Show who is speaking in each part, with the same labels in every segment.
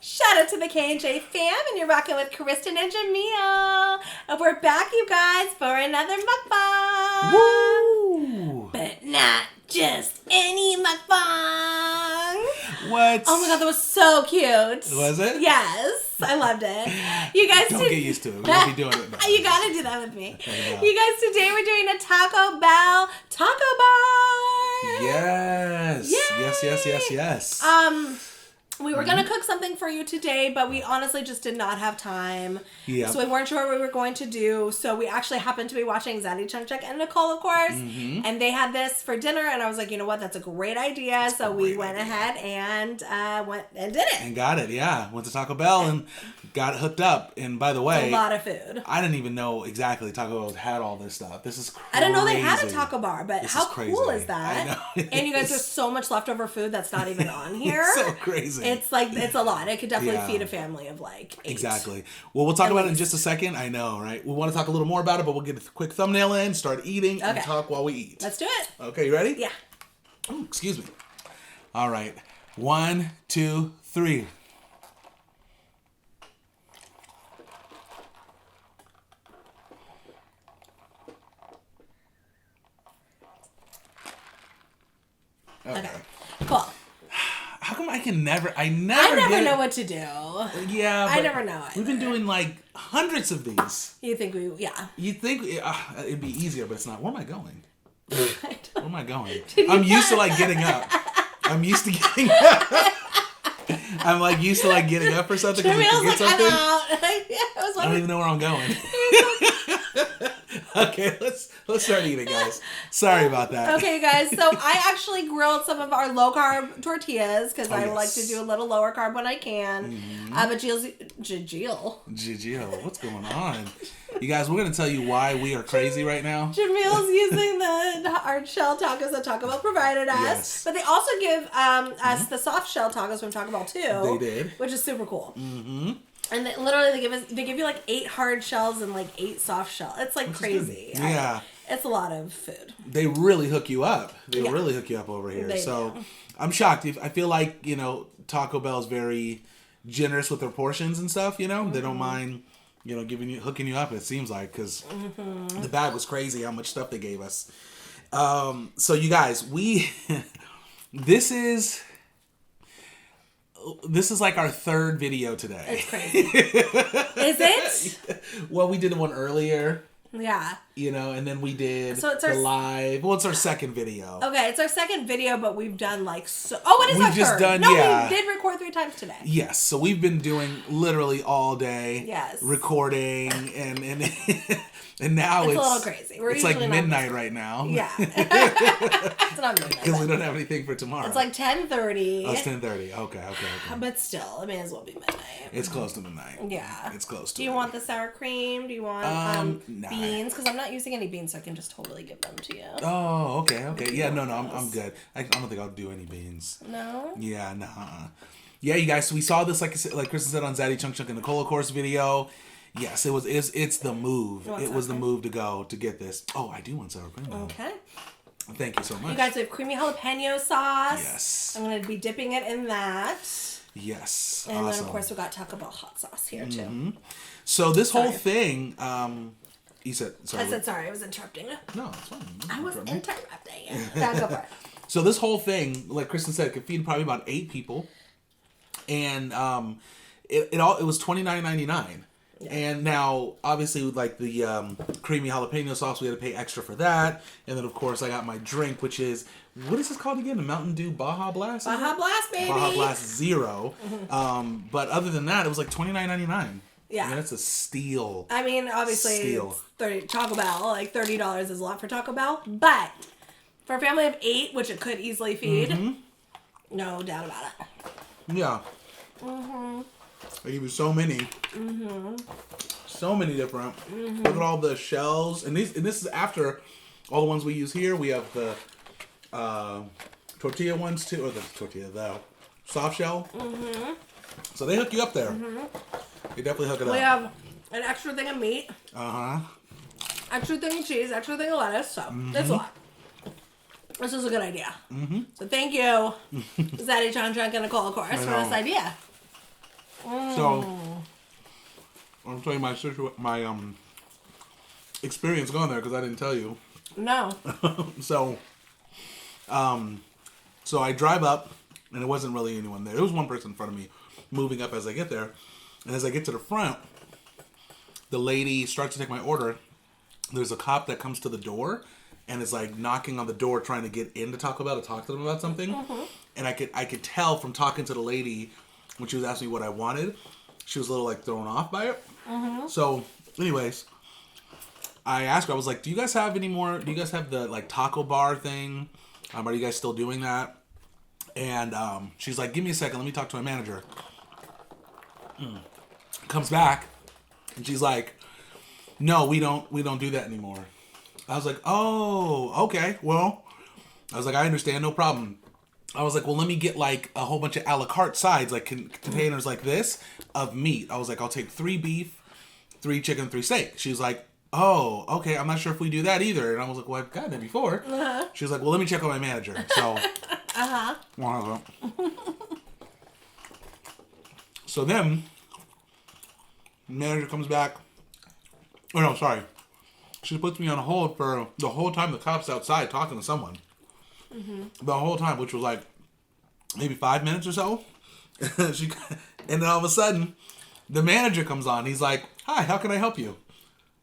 Speaker 1: Shout out to the K&J fam, and you're rocking with Kristen and Jamil. And we're back, you guys, for another mukbang.
Speaker 2: Woo!
Speaker 1: But not just any mukbang.
Speaker 2: What?
Speaker 1: Oh my god, that was so cute.
Speaker 2: Was it?
Speaker 1: Yes, I loved it. You guys
Speaker 2: Don't get used to it. We'll be doing it now.
Speaker 1: You gotta do that with me. You guys, today we're doing a Taco Bell taco bar.
Speaker 2: Yes.
Speaker 1: Yay!
Speaker 2: Yes.
Speaker 1: We were going to cook something for you today, but we honestly just did not have time.
Speaker 2: Yeah.
Speaker 1: So we weren't sure what we were going to do. So we actually happened to be watching Zaddy Chungchuk and Nicole, of course.
Speaker 2: Mm-hmm.
Speaker 1: And they had this for dinner. And I was like, you know what? That's a great idea. So we went ahead and went and did it.
Speaker 2: And got it, yeah. Went to Taco Bell and got it hooked up. And by the way,
Speaker 1: a lot of food.
Speaker 2: I didn't even know exactly Taco Bell had all this stuff. This is crazy.
Speaker 1: I didn't know they had a taco bar, but
Speaker 2: This
Speaker 1: how
Speaker 2: is crazy.
Speaker 1: cool is that?
Speaker 2: I know.
Speaker 1: And you guys, there's so much leftover food that's not even on here.
Speaker 2: It's so crazy.
Speaker 1: It's like, it's a lot. It could definitely
Speaker 2: Yeah.
Speaker 1: feed a family of like 8.
Speaker 2: Exactly. Well, we'll talk about it in
Speaker 1: least.
Speaker 2: just a second. I know, right? We want to talk a little more about it, but we'll get a quick thumbnail in, start eating, and
Speaker 1: Okay.
Speaker 2: talk while we eat.
Speaker 1: Let's do it.
Speaker 2: Okay, you ready?
Speaker 1: Yeah.
Speaker 2: Oh, excuse me. All right. 1, 2, 3.
Speaker 1: Okay. Cool.
Speaker 2: How come I never
Speaker 1: I never
Speaker 2: get
Speaker 1: know
Speaker 2: it?
Speaker 1: what to do.
Speaker 2: Yeah,
Speaker 1: I
Speaker 2: but
Speaker 1: never know
Speaker 2: We've been
Speaker 1: either.
Speaker 2: doing like hundreds of these.
Speaker 1: You think we, yeah.
Speaker 2: You'd think it'd be easier, but it's not. Where am I going?
Speaker 1: I
Speaker 2: Where
Speaker 1: don't-
Speaker 2: am I going? I'm used to like getting up. I'm used to getting up. I'm like used to like getting up or something. 'Cause we
Speaker 1: Jamil's
Speaker 2: forget
Speaker 1: like, I'm
Speaker 2: something.
Speaker 1: out. Yeah, I was
Speaker 2: I don't
Speaker 1: wondering.
Speaker 2: even know where I'm going. Okay, let's start eating, guys. Sorry about that.
Speaker 1: Okay, you guys. So I actually grilled some of our low carb tortillas because I
Speaker 2: yes.
Speaker 1: like to do a little lower carb when I can. But Jill's,
Speaker 2: Gigio, what's going on? You guys, we're gonna tell you why we are crazy right now.
Speaker 1: Jamil's using the hard shell tacos that Taco Bell provided us.
Speaker 2: Yes.
Speaker 1: But they also give us the soft shell tacos from Taco Bell too.
Speaker 2: They did.
Speaker 1: Which is super cool.
Speaker 2: Mm-hmm.
Speaker 1: And literally they give you like 8 hard shells and like 8 soft shells. It's like crazy.
Speaker 2: Yeah.
Speaker 1: It's a lot of food.
Speaker 2: They really hook you up. They
Speaker 1: Yeah.
Speaker 2: really hook you up over here.
Speaker 1: They
Speaker 2: So
Speaker 1: do.
Speaker 2: I'm shocked. I feel like, Taco Bell's very generous with their portions and stuff, They don't mind, hooking you up, it seems like, because the bag was crazy how much stuff they gave us. So you guys, this is like our 3rd video today.
Speaker 1: It's crazy. Is it?
Speaker 2: Well, we did one earlier,
Speaker 1: Yeah.
Speaker 2: and then we did
Speaker 1: So it's
Speaker 2: the
Speaker 1: our-
Speaker 2: live. Well, it's our 2nd video.
Speaker 1: Okay, it's our 2nd video, but we've done like so. Oh, it is
Speaker 2: We've
Speaker 1: our
Speaker 2: just
Speaker 1: 3rd.
Speaker 2: done-
Speaker 1: no,
Speaker 2: yeah.
Speaker 1: we did record 3 times today.
Speaker 2: Yes, so we've been doing literally all day,
Speaker 1: Yes.
Speaker 2: recording, and and now
Speaker 1: It's a little crazy. We're
Speaker 2: it's like
Speaker 1: usually not
Speaker 2: midnight
Speaker 1: this-
Speaker 2: right now.
Speaker 1: Yeah. It's not midnight.
Speaker 2: because we
Speaker 1: but
Speaker 2: don't have anything for tomorrow.
Speaker 1: It's like 10:30.
Speaker 2: oh, it's 10:30. Okay.
Speaker 1: But still, it may as well be midnight.
Speaker 2: It's close to midnight.
Speaker 1: Yeah.
Speaker 2: It's close to.
Speaker 1: Do you
Speaker 2: it.
Speaker 1: want the sour cream? Do you want
Speaker 2: nah.
Speaker 1: beans? Because I'm not using any beans, so I can just totally give them to you.
Speaker 2: Oh, okay. Yeah, no, I'm good. I don't think I'll do any beans.
Speaker 1: No?
Speaker 2: Yeah, nah. Yeah, you guys. So we saw this, like Kristen said, on Zaddy Chungchuk and Nicole, of course, video. Yes, it's the move.
Speaker 1: You want
Speaker 2: It was the
Speaker 1: sour
Speaker 2: move to go to get this. Oh, I do want sour cream. though.
Speaker 1: Okay.
Speaker 2: Thank you so much.
Speaker 1: You guys, we have creamy jalapeno sauce.
Speaker 2: Yes.
Speaker 1: I'm going to be dipping it in that.
Speaker 2: Yes.
Speaker 1: And
Speaker 2: awesome.
Speaker 1: then, of course, we got Taco Bell hot sauce here, too.
Speaker 2: So this whole
Speaker 1: Sorry.
Speaker 2: thing, you said, sorry.
Speaker 1: I said sorry, I was interrupting.
Speaker 2: No, it's fine.
Speaker 1: I was
Speaker 2: Interrupt me.
Speaker 1: interrupting. Yeah, go for it.
Speaker 2: So this whole thing, like Kristen said, could feed probably about 8 people, and it was $29.99.
Speaker 1: Yeah.
Speaker 2: And now, obviously, with like the creamy jalapeno sauce, we had to pay extra for that. And then, of course, I got my drink, which is, what is this called again? The Mountain Dew Baja Blast? is
Speaker 1: Baja
Speaker 2: it?
Speaker 1: Blast, baby.
Speaker 2: Baja Blast Zero. But other than that, it was like $29.99.
Speaker 1: Yeah.
Speaker 2: I mean, that's a steal.
Speaker 1: I mean, obviously,
Speaker 2: Steal.
Speaker 1: it's 30 Taco Bell, like $30 is a lot for Taco Bell, but for a family of 8, which it could easily feed, no doubt about it.
Speaker 2: Yeah. They give you so many. So many different. Look at all the shells. And this is after all the ones we use here. We have the tortilla ones too. Or the soft shell. So they hook you up there. They definitely hook it up.
Speaker 1: We have an extra thing of meat,
Speaker 2: Uh-huh.
Speaker 1: extra thing of cheese, extra thing of lettuce, so that's a lot. This is a good idea. So thank you, Zaddy Chungchuk and Nicole, of course, for
Speaker 2: know.
Speaker 1: this idea.
Speaker 2: So I'm telling you my experience going there because I didn't tell you.
Speaker 1: No.
Speaker 2: So I drive up, and it wasn't really anyone there. There was one person in front of me moving up as I get there. And as I get to the front, the lady starts to take my order. There's a cop that comes to the door and is like knocking on the door trying to get into Taco Bell to talk to them about something. And I could tell from talking to the lady when she was asking me what I wanted, she was a little like thrown off by it. So anyways, I asked her, I was like, do you guys have the like taco bar thing? Are you guys still doing that? And she's like, give me a second, let me talk to my manager. Comes back and she's like, no, we don't do that anymore. I was like, oh, okay, well, I was like, I understand, no problem. I was like, well, let me get like a whole bunch of a la carte sides, like containers like this of meat. I was like, I'll take 3 beef, 3 chicken, 3 steak. She was like, oh, okay, I'm not sure if we do that either. And I was like, well, I've gotten that before. She was like, well, let me check with my manager. So, so then, the manager comes back. Oh, no, sorry. She puts me on hold for the whole time the cop's outside talking to someone. The whole time, which was like maybe 5 minutes or so. And then all of a sudden, the manager comes on. He's like, hi, how can I help you?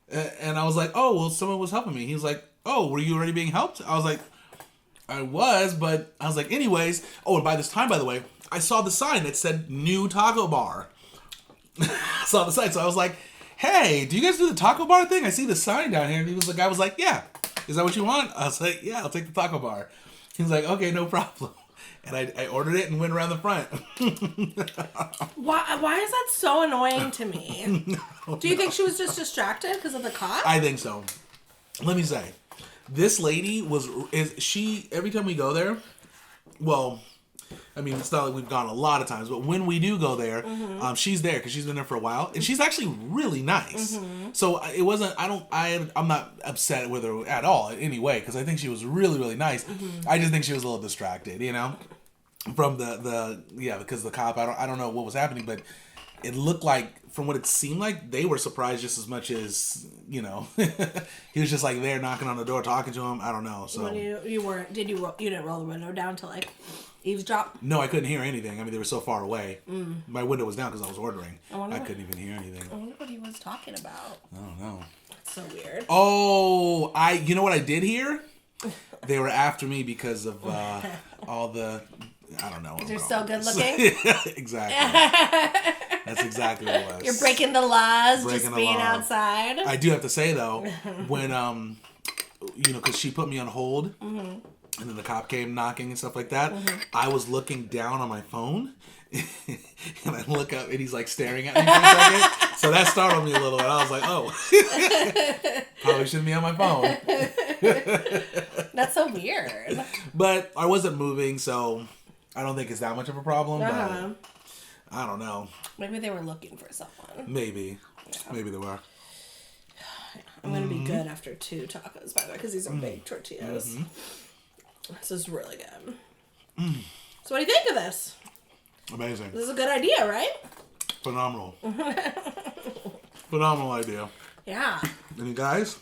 Speaker 2: And I was like, oh, well, someone was helping me. He was like, oh, were you already being helped? I was like, I was, but I was like, anyways. Oh, and by this time, by the way, I saw the sign that said new taco bar. I saw the sign, so I was like, hey, do you guys do the taco bar thing? I see the sign down here. And the guy was like, yeah. Is that what you want? I was like, yeah, I'll take the taco bar. He was like, okay, no problem. And I ordered it and went around the front.
Speaker 1: Why is that so annoying to me? Do you think she was just distracted because of the cop?
Speaker 2: I think so. Let me say, this lady every time we go there, well, I mean, it's not like we've gone a lot of times, but when we do go there, she's there because she's been there for a while, and she's actually really nice. So it wasn't. I'm not upset with her at all in any way because I think she was really, really nice. I just think she was a little distracted, from because the cop. I don't know what was happening, but it looked like, from what it seemed like, they were surprised just as much as he was just like there knocking on the door, talking to him. I don't know. So
Speaker 1: when you weren't, you didn't roll the window down to like eavesdrop?
Speaker 2: No, I couldn't hear anything. I mean, they were so far away. My window was down because I was ordering. I couldn't even hear anything.
Speaker 1: I wonder what he was talking about.
Speaker 2: I don't know.
Speaker 1: That's so weird.
Speaker 2: Oh, you know what I did hear? They were after me because of all the, I don't know.
Speaker 1: Because you're so good looking?
Speaker 2: Exactly. That's exactly what it was.
Speaker 1: You're breaking the laws, just being outside.
Speaker 2: I do have to say, though, when, because she put me on hold, and then the cop came knocking and stuff like that, I was looking down on my phone, and I look up, and he's, like, staring at me for a second. So that startled me a little bit. I was like, oh. Probably shouldn't be on my phone.
Speaker 1: That's so weird.
Speaker 2: But I wasn't moving, so I don't think it's that much of a problem. But I don't know.
Speaker 1: Maybe they were looking for someone.
Speaker 2: Maybe. Yeah. Maybe they were.
Speaker 1: I'm going to be good after 2 tacos, by the way, because these are big tortillas. This is really good. So what do you think of this?
Speaker 2: Amazing.
Speaker 1: This is a good idea, right?
Speaker 2: Phenomenal. Phenomenal idea.
Speaker 1: Yeah.
Speaker 2: And you guys,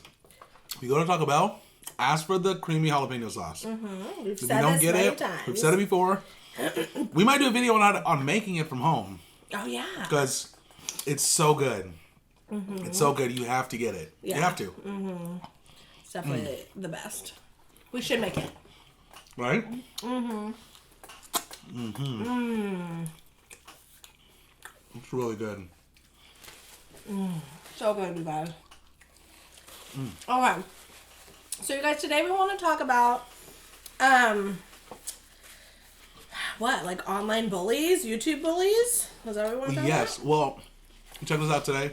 Speaker 2: if you go to Taco Bell, ask for the creamy jalapeno sauce.
Speaker 1: We've said this many times.
Speaker 2: We've said it before. We might do a video on making it from home.
Speaker 1: Oh, yeah.
Speaker 2: Because it's so good. It's so good. You have to get it. Yeah. You have to.
Speaker 1: It's definitely the best. We should make it.
Speaker 2: Right? It's really good.
Speaker 1: So good, you guys. Okay. So, you guys, today we want to talk about, like online bullies? YouTube bullies? Is that what we want to talk about?
Speaker 2: Yes. Well, check this out today.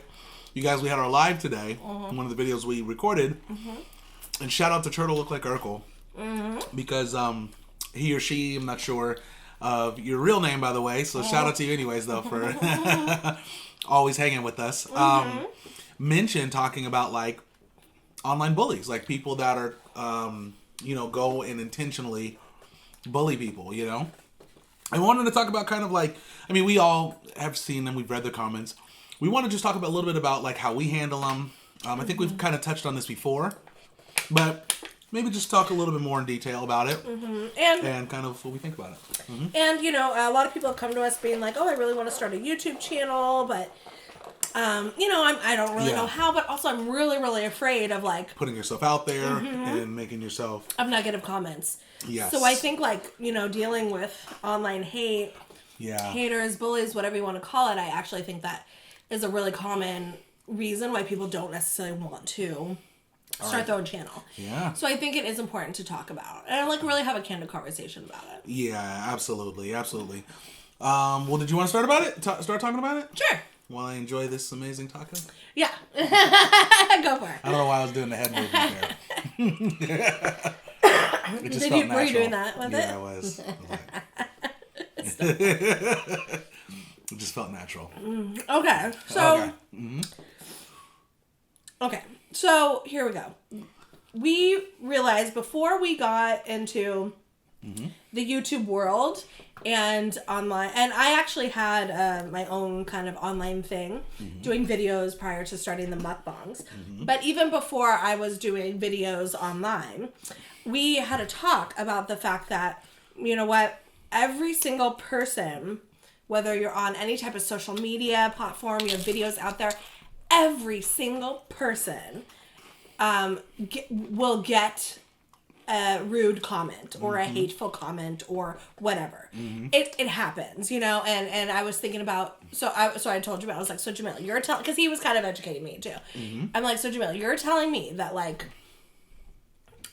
Speaker 2: You guys, we had our live today. One of the videos we recorded. And shout out to Turtle Look Like Urkel. Because he or she, I'm not sure of your real name, by the way. So shout out to you anyways, though, for always hanging with us. Mentioned talking about, like, online bullies. Like, people that are, go and intentionally bully people, I wanted to talk about kind of like, I mean, we all have seen them. We've read the comments. We want to just talk about a little bit about like how we handle them. I think we've kind of touched on this before, but maybe just talk a little bit more in detail about it and kind of what we think about it. Mm-hmm.
Speaker 1: And, you know, a lot of people have come to us being like, oh, I really want to start a YouTube channel, but, you know, I don't really know how, but also I'm really, really afraid of like
Speaker 2: putting yourself out there and making yourself
Speaker 1: of negative comments.
Speaker 2: Yes.
Speaker 1: So I think like, you know, dealing with online hate, haters, bullies, whatever you want to call it, I actually think that is a really common reason why people don't necessarily want to start their own channel.
Speaker 2: Yeah.
Speaker 1: So I think it is important to talk about and like really have a candid conversation about it.
Speaker 2: Yeah, absolutely. Absolutely. Well, did you want to start about it? Start talking about it?
Speaker 1: Sure.
Speaker 2: While I enjoy this amazing taco?
Speaker 1: Yeah. Go for it.
Speaker 2: I don't know why I was doing the head movement there. It just felt natural.
Speaker 1: Were you doing that with it?
Speaker 2: Yeah, I was. It just felt natural.
Speaker 1: Okay. So. Okay. So here we go. We realized before we got into the YouTube world and online, and I actually had my own kind of online thing, doing videos prior to starting the mukbangs. But even before I was doing videos online, we had a talk about the fact that, you know what, every single person, whether you're on any type of social media platform, you have videos out there, every single person will get a rude comment or a hateful comment or whatever. It happens, you know, and I was thinking about, so I told Jamil, I was like, so Jamil, you're telling, because he was kind of educating me too. I'm like, so Jamil, you're telling me that like,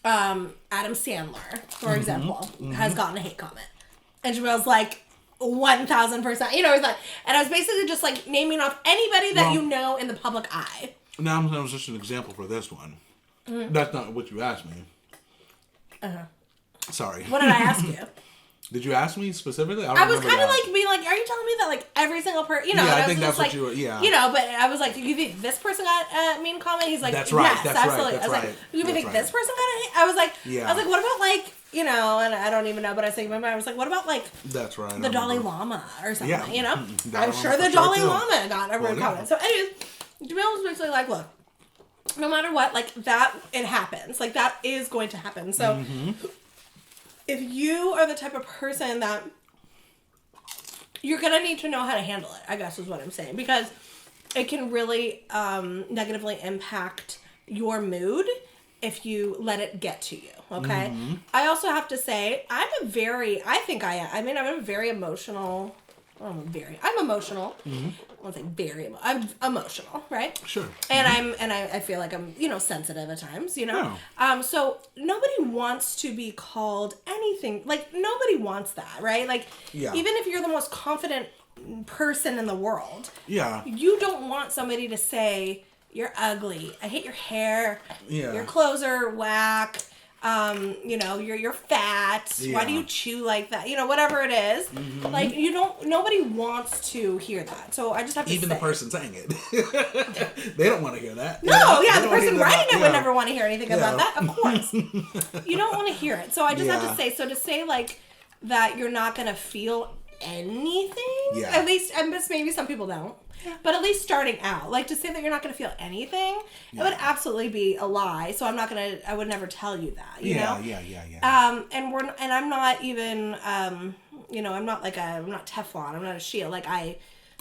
Speaker 1: Adam Sandler, for example, has gotten a hate comment. And Jamil's like, 1,000%, you know, it's like, and I was basically just like naming off anybody that you know in the public eye.
Speaker 2: Now, that was just an example for this one. That's not what you asked me. Sorry.
Speaker 1: What did I ask you?
Speaker 2: Did you ask me specifically?
Speaker 1: I was kind of like being like, are you telling me that like every single person, you know?
Speaker 2: Yeah,
Speaker 1: I
Speaker 2: think that's
Speaker 1: like,
Speaker 2: what you were,
Speaker 1: you know, but I was like, do you think this person got a mean comment? He's like,
Speaker 2: that's right,
Speaker 1: yes,
Speaker 2: that's
Speaker 1: absolutely.
Speaker 2: Right, that's
Speaker 1: I was like, do you think this person got a hate? I was like, what about like, you know, and I don't even know, but I was thinking in my mind, I was like, what about like
Speaker 2: that's right,
Speaker 1: the Dalai Lama or something, you know?
Speaker 2: I'm
Speaker 1: sure the Dalai Lama got a rude comment. So anyways, Jamil was basically like, look, no matter what, like that, it happens. Like that is going to happen. So if you are the type of person that you're going to need to know how to handle it, I guess is what I'm saying, because it can really negatively impact your mood if you let it get to you, okay? I also have to say, I'm a very emotional. I'm emotional. I won't say very. I'm emotional, right?
Speaker 2: Sure.
Speaker 1: And I feel like I'm, you know, sensitive at times, you know. So nobody wants to be called anything. Like nobody wants that, right? Like even if you're the most confident person in the world, you don't want somebody to say you're ugly. I hate your hair. Your clothes are whack. You know, you're fat. Why do you chew like that? You know, whatever it is. Like nobody wants to hear that. So I just have to
Speaker 2: even
Speaker 1: say.
Speaker 2: the person saying it. They don't want to hear that.
Speaker 1: No, the person writing it would never want to hear anything about that. Of course. You don't want to hear it. So I just have to say, so to say like that you're not going to feel anything, at least, and maybe some people don't. But at least starting out, like to say that you're not going to feel anything, it would absolutely be a lie. So I would never tell you that, you know? And I'm not even, you know, I'm not Teflon. I'm not a shield. Like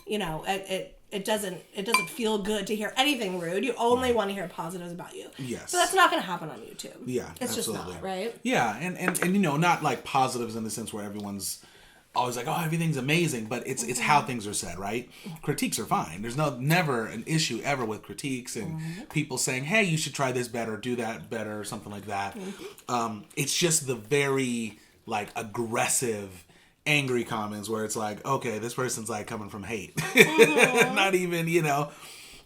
Speaker 1: it doesn't feel good to hear anything rude. You only want to hear positives about you.
Speaker 2: Yes.
Speaker 1: So that's not going to happen on YouTube.
Speaker 2: Yeah,
Speaker 1: it's
Speaker 2: absolutely.
Speaker 1: just not, right?
Speaker 2: Yeah, and you know, not like positives in the sense where everyone's always like, oh, everything's amazing, but it's how things are said, right? Critiques are fine. There's never an issue ever with critiques and people saying, hey, you should try this better, do that better, or something like that. It's just the very like aggressive, angry comments where it's like, okay, this person's like coming from hate. Not even, you know,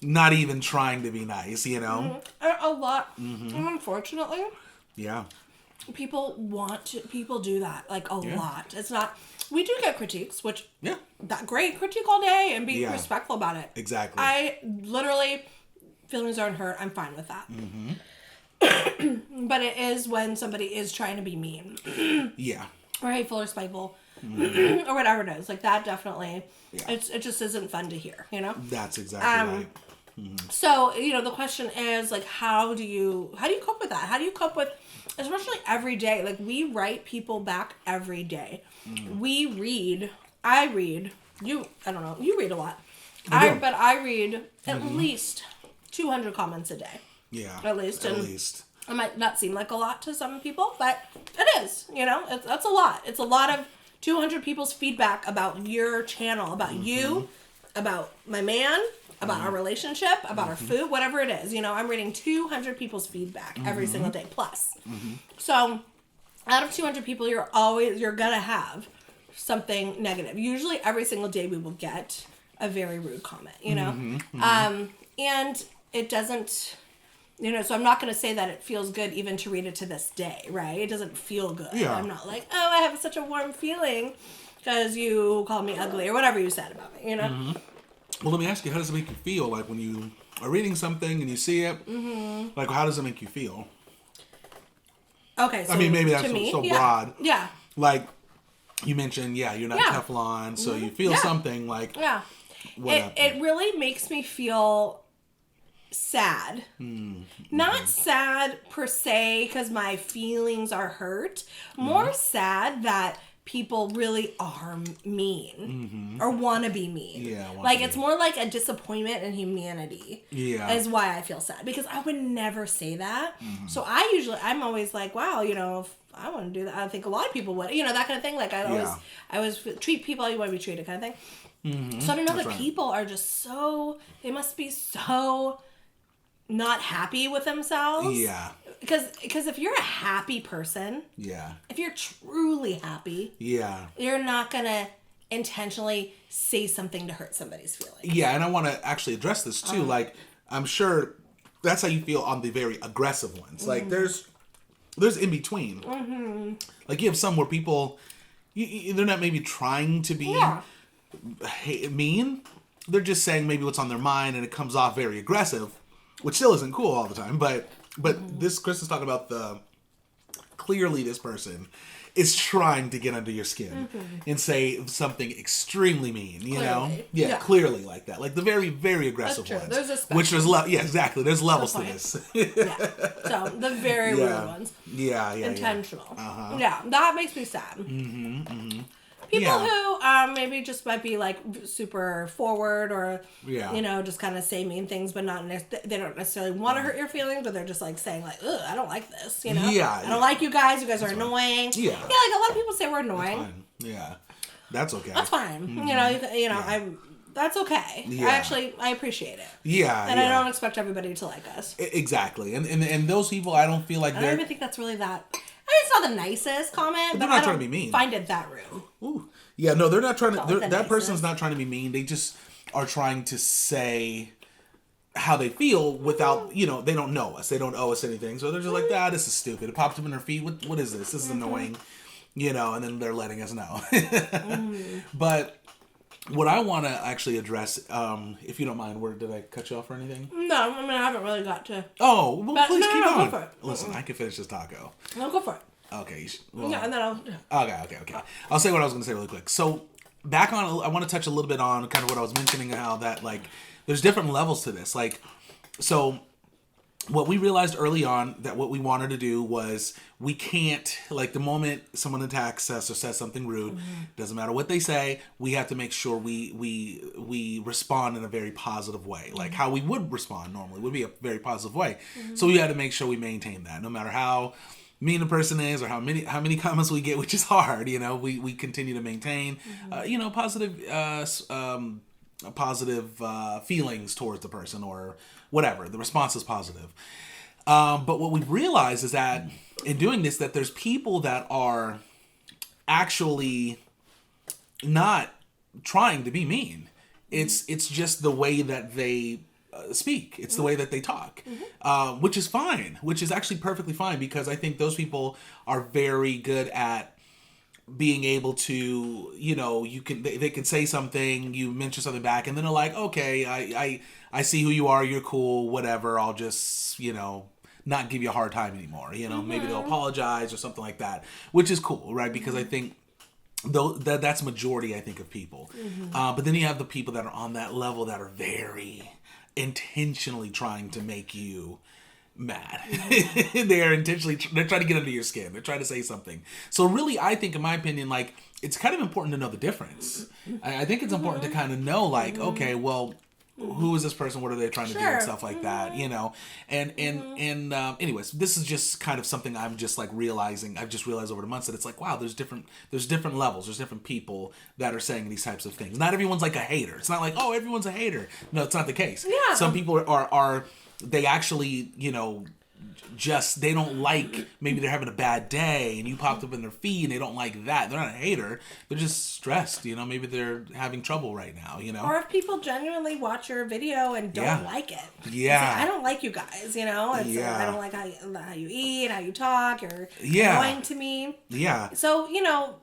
Speaker 2: not even trying to be nice, you know?
Speaker 1: A lot. Unfortunately.
Speaker 2: Yeah.
Speaker 1: People do that, like, a lot. It's not... We do get critiques, which...
Speaker 2: Yeah.
Speaker 1: That great. Critique all day and be respectful about it.
Speaker 2: Exactly.
Speaker 1: I literally... Feelings aren't hurt. I'm fine with that. But it is when somebody is trying to be mean.
Speaker 2: Yeah.
Speaker 1: Or hateful or spiteful. or whatever it is. Like that definitely, it just isn't fun to hear, you know?
Speaker 2: That's exactly right.
Speaker 1: So, you know, the question is like, how do you cope with that? How do you cope with, especially every day? Like we write people back every day. I read, I don't know, you read a lot. But I read at least 200 comments a day.
Speaker 2: Yeah.
Speaker 1: At least. It might not seem like a lot to some people, but it is, you know, that's a lot. It's a lot of 200 people's feedback about your channel, about you, about my man, about our relationship, about our food, whatever it is. You know, I'm reading 200 people's feedback every single day plus. So out of 200 people, you're gonna have something negative. Usually every single day we will get a very rude comment, you know? And it doesn't, you know, so I'm not going to say that it feels good even to read it to this day, right? It doesn't feel good. Yeah. I'm not like, oh, I have such a warm feeling because you called me ugly or whatever you said about me, you know?
Speaker 2: Well, let me ask you, how does it make you feel? Like when you are reading something and you see it, like how does it make you feel?
Speaker 1: Okay, so
Speaker 2: I mean, maybe that's so broad.
Speaker 1: Yeah.
Speaker 2: Like you mentioned, you're not Teflon, so you feel something like...
Speaker 1: Yeah. It really makes me feel sad. Not sad per se because my feelings are hurt. More sad that people really are mean or want to be mean.
Speaker 2: Yeah.
Speaker 1: Like it's more like a disappointment in humanity. Yeah. Is why I feel sad because I would never say that. So I'm always like, wow, you know, if I wouldn't do that. I think a lot of people would, you know, that kind of thing. Like I always treat people how you want to be treated kind of thing. So I don't know that people are just they must be so not happy with themselves. Yeah. Because if you're a happy person, if you're truly happy, you're not going to intentionally say something to hurt somebody's feelings.
Speaker 2: Yeah, and I want to actually address this too. Like, I'm sure that's how you feel on the very aggressive ones. Like, there's in between. Like, you have some where people, they're not maybe trying to be... mean. They're just saying maybe what's on their mind and it comes off very aggressive, which still isn't cool all the time, but this Chris is talking about clearly this person is trying to get under your skin and say something extremely mean, you know? Yeah, clearly like that. Like the very, very aggressive ones.
Speaker 1: There's a spectrum.
Speaker 2: Exactly. There's levels to this.
Speaker 1: So the very rude ones. Intentional. Yeah, that makes me sad. People who maybe just might be like super forward or, you know, just kind of say mean things, but they don't necessarily want to hurt your feelings, but they're just like saying like, ugh, I don't like this, you know? I don't like you guys. You guys are annoying. Yeah, like a lot of people say we're annoying.
Speaker 2: That's okay.
Speaker 1: That's fine. You know, that's okay. I appreciate it.
Speaker 2: Yeah.
Speaker 1: And I don't expect everybody to like us.
Speaker 2: Exactly. And those people, I don't feel like
Speaker 1: I don't even think that's really that... I mean, it's not the nicest comment, but I don't be mean. Find it that rude.
Speaker 2: Ooh. Yeah, no, they're not trying to... that person's not trying to be mean. They just are trying to say how they feel without, you know, they don't know us. They don't owe us anything. So they're just like, this is stupid. It popped them in their feet. What is this? This is annoying. You know, and then they're letting us know. But... what I want to actually address, if you don't mind, did I cut you off or anything?
Speaker 1: No, I mean, I haven't really got to...
Speaker 2: Oh, well, please keep going.
Speaker 1: Go for it.
Speaker 2: Listen, I can finish this taco.
Speaker 1: No, go for it.
Speaker 2: Okay.
Speaker 1: And then I'll...
Speaker 2: Okay. I'll say what I was going to say really quick. So, back on, I want to touch a little bit on kind of what I was mentioning, how that, like, there's different levels to this. Like, so... what we realized early on that what we wanted to do was we can't, like the moment someone attacks us or says something rude, doesn't matter what they say, we have to make sure we respond in a very positive way. Like how we would respond normally would be a very positive way. So we had to make sure we maintain that no matter how mean a person is or how many comments we get, which is hard, you know, we continue to maintain, you know, positive feelings towards the person or whatever. The response is positive. But what we've realized is that in doing this, that there's people that are actually not trying to be mean. It's just the way that they speak. It's the way that they talk, which is fine, which is actually perfectly fine because I think those people are very good at being able to, you know, they can say something, you mention something back, and then they're like, okay, I see who you are, you're cool, whatever, I'll just, you know, not give you a hard time anymore, you know, maybe they'll apologize or something like that, which is cool, right? Because I think Though that's majority, I think, of people. But then you have the people that are on that level that are very intentionally trying to make you mad. They're trying to get under your skin. They're trying to say something. So really, I think, in my opinion, like, it's kind of important to know the difference. I think it's important to kind of know, like, okay, well, who is this person? What are they trying to do and stuff like that, you know? And anyways, this is just kind of something I'm just like realizing. I've just realized over the months that it's like, wow, there's different levels. There's different people that are saying these types of things. Not everyone's like a hater. It's not like, oh, everyone's a hater. No, it's not the case.
Speaker 1: Yeah.
Speaker 2: Some people are they actually, you know, just, they don't like, maybe they're having a bad day and you popped up in their feed and they don't like that. They're not a hater. They're just stressed, you know, maybe they're having trouble right now, you know.
Speaker 1: Or if people genuinely watch your video and don't like it.
Speaker 2: Yeah.
Speaker 1: It's like, I don't like you guys, you know. It's like, I don't like how you eat, how you talk, you're annoying to me.
Speaker 2: Yeah.
Speaker 1: So, you know,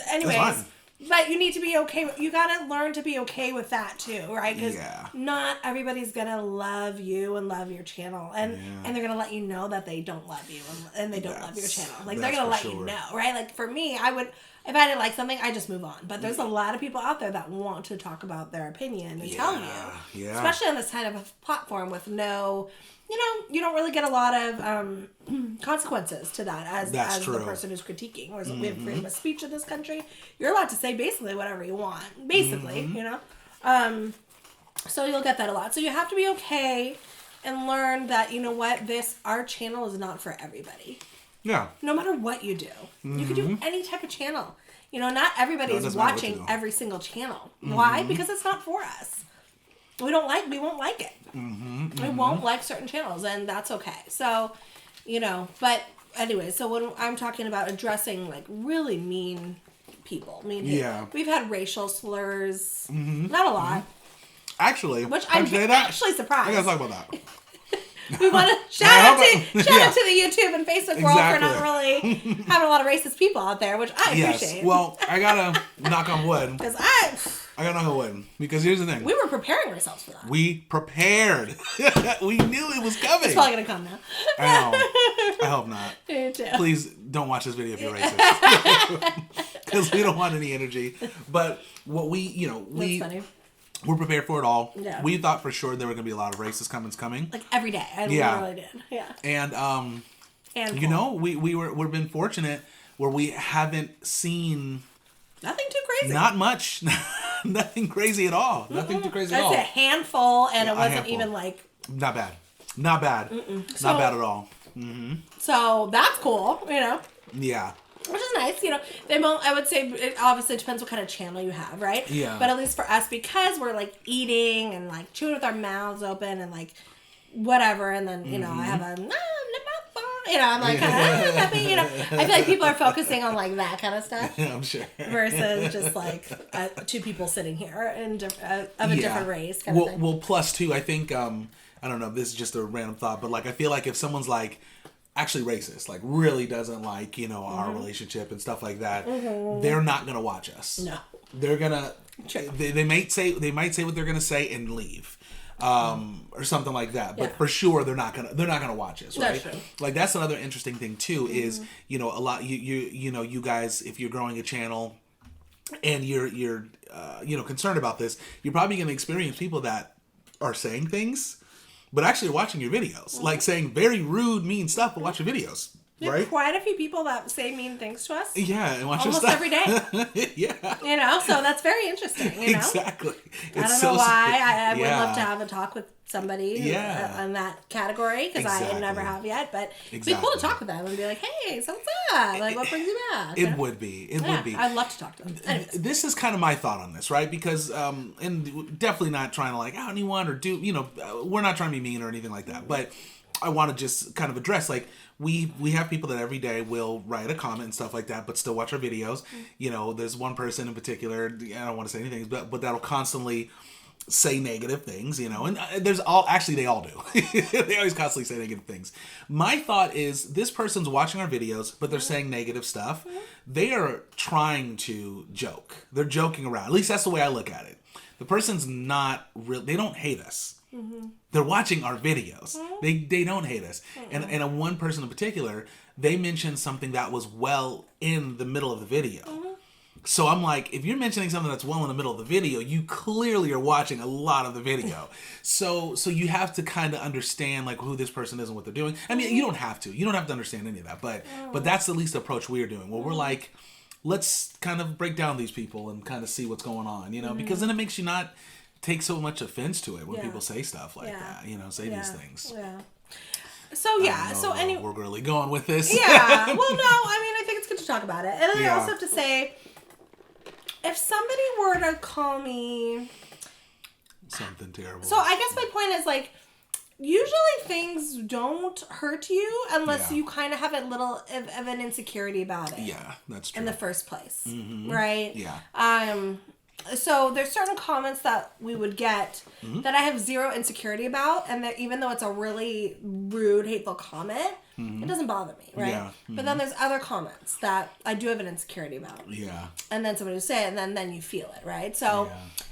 Speaker 1: anyways. That's fine. But you need to be okay. You gotta learn to be okay with that too, right? Because not everybody's gonna love you and love your channel, and they're gonna let you know that they don't love you and they don't love your channel. Like, they're gonna let you know, right? Like, for me, I would, if I didn't like something, I just move on. But there's a lot of people out there that want to talk about their opinion and tell you, especially on this kind of a platform with no. You know, you don't really get a lot of consequences to that as the person who's critiquing. Whereas we have freedom of speech in this country. You're allowed to say basically whatever you want. Basically, you know? So you'll get that a lot. So you have to be okay and learn that, you know what, our channel is not for everybody. Yeah. No matter what you do. You can do any type of channel. You know, not everybody is watching every single channel. Why? Because it's not for us. We won't like it. We won't like certain channels, and that's okay. So, you know, but anyway, so when I'm talking about addressing like really mean people, we've had racial slurs, not a lot.
Speaker 2: Actually,
Speaker 1: which I'm actually surprised.
Speaker 2: I gotta talk about that.
Speaker 1: We want to shout out to the YouTube and Facebook world for not really having a lot of racist people out there, which I appreciate.
Speaker 2: Well, I gotta knock on wood.
Speaker 1: Because
Speaker 2: I gotta knock on wood. Because here's the thing.
Speaker 1: We were preparing ourselves for that.
Speaker 2: We prepared. We knew it was coming.
Speaker 1: It's probably gonna come now.
Speaker 2: I hope not.
Speaker 1: Me too.
Speaker 2: Please don't watch this video if you're racist. Because we don't want any energy. But what
Speaker 1: That's funny.
Speaker 2: We're prepared for it all.
Speaker 1: Yeah.
Speaker 2: We thought for sure there were going to be a lot of racist comments coming.
Speaker 1: Like every day. I literally did. Yeah.
Speaker 2: And you know, we've been fortunate where we haven't seen
Speaker 1: nothing too crazy.
Speaker 2: Not much. Nothing crazy at all. Nothing too crazy at all.
Speaker 1: That's a handful, and it wasn't even like
Speaker 2: not bad. Not bad. Not bad at all.
Speaker 1: So that's cool, you know.
Speaker 2: Yeah.
Speaker 1: Which is nice, you know. I would say it obviously depends what kind of channel you have, right?
Speaker 2: Yeah.
Speaker 1: But at least for us, because we're like eating and like chewing with our mouths open and like whatever, and then you know I have a you know I'm like you know I feel like people are focusing on like that kind of stuff.
Speaker 2: I'm sure.
Speaker 1: Versus just like two people sitting here and of a different race. Kind of thing.
Speaker 2: Well, plus too, I think I don't know. This is just a random thought, but like I feel like if someone's like actually racist, like really doesn't like, you know, our relationship and stuff like that, they're not gonna watch us.
Speaker 1: No,
Speaker 2: they're gonna they might say what they're gonna say and leave, or something like that. But for sure they're not gonna watch us, right?
Speaker 1: That's true.
Speaker 2: Like that's another interesting thing too is you know a lot you know you guys, if you're growing a channel and you're you know concerned about this, you're probably gonna experience people that are saying things but actually watching your videos, like saying very rude, mean stuff, but watch your videos, right?
Speaker 1: There's quite a few people that say mean things to us.
Speaker 2: Yeah, and watch
Speaker 1: almost
Speaker 2: your stuff
Speaker 1: every day.
Speaker 2: Yeah,
Speaker 1: you know, so that's very interesting. You know?
Speaker 2: Exactly.
Speaker 1: I don't know why. I would love to have a talk with somebody in that category because I never have yet. But it'd be cool to talk with them and be like, "Hey, so what's up? Like, what brings you back?"
Speaker 2: It would be. It would be.
Speaker 1: I'd love to talk to them. Anyways.
Speaker 2: This is kind of my thought on this, right? Because and definitely not trying to like out anyone or do, you know, we're not trying to be mean or anything like that. But I want to just kind of address like we have people that every day will write a comment and stuff like that, but still watch our videos. You know, there's one person in particular. I don't want to say anything, but that'll constantly say negative things, you know, and they all do. They always constantly say negative things. My thought is this person's watching our videos, but they're saying negative stuff. They are trying to joke. They're joking around. At least that's the way I look at it. The person's not real. They don't hate us. They're watching our videos. They don't hate us. And one person in particular, they mentioned something that was well in the middle of the video. So I'm like, if you're mentioning something that's well in the middle of the video, you clearly are watching a lot of the video. So you have to kind of understand like who this person is and what they're doing. I mean, you don't have to. You don't have to understand any of that. But that's at least the approach we're doing. Where we're like, let's kind of break down these people and kind of see what's going on, you know, because then it makes you not take so much offense to it when people say stuff like that, you know, say these things.
Speaker 1: Yeah. So yeah, so anyway,
Speaker 2: we're really going with this.
Speaker 1: Yeah. Well, no, I mean, I think it's good to talk about it, and then I also have to say, if somebody were to call me
Speaker 2: something terrible,
Speaker 1: so I guess my point is like, usually things don't hurt you unless you kind of have a little of an insecurity about it.
Speaker 2: Yeah, that's true.
Speaker 1: In the first place, right?
Speaker 2: Yeah.
Speaker 1: So there's certain comments that we would get that I have zero insecurity about, and that even though it's a really rude, hateful comment, it doesn't bother me, right? Yeah. But then there's other comments that I do have an insecurity about.
Speaker 2: Yeah.
Speaker 1: And then somebody will say it, and then you feel it, right? So,